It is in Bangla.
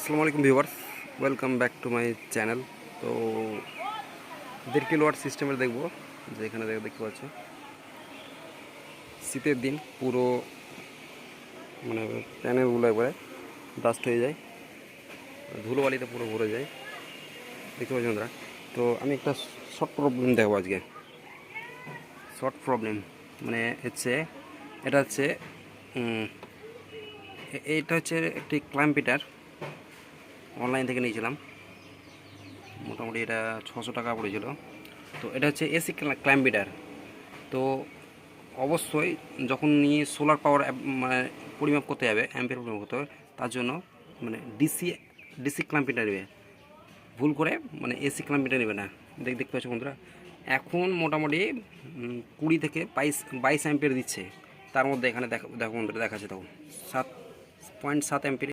আসসালামু আলাইকুম viewers, welcome back to my channel. তো 1.5 কিলোওয়াট সিস্টেমের দেখব, যে এখানে দেখতে পাচ্ছ শীতের দিন পুরো মানে প্যানেলগুলো একবারে ডাস্ট হয়ে যায়, ধুলোবালিতে পুরো ভরে যায়, দেখতে পাচ্ছ বন্ধুরা। তো আমি একটা শর্ট প্রবলেম দেখবো আজকে। শর্ট প্রবলেম মানে হচ্ছে এটা হচ্ছে এইটা হচ্ছে একটি ক্ল্যাম্পিটার, অনলাইন থেকে নিয়েছিলাম। মোটামুটি এটা 600 টাকা পড়েছিল। তো এটা হচ্ছে এসি ক্ল্যাম্পিটার। তো অবশ্যই যখন নিয়ে সোলার পাওয়ার মানে পরিমাপ করতে যাবে, অ্যাম্পের পরিমাপ করতে হবে, তার জন্য মানে ডিসি ক্ল্যাম্পিটার নেবে, ভুল করে মানে এসি ক্ল্যাম্পিটার নেবে না। দেখতে পাচ্ছ বন্ধুরা, এখন মোটামুটি 20 থেকে 22 অ্যাম্পিয়ার দিচ্ছে। তার মধ্যে এখানে দেখো বন্ধুরা, দেখাচ্ছে তখন 7.7 অ্যাম্পিয়ার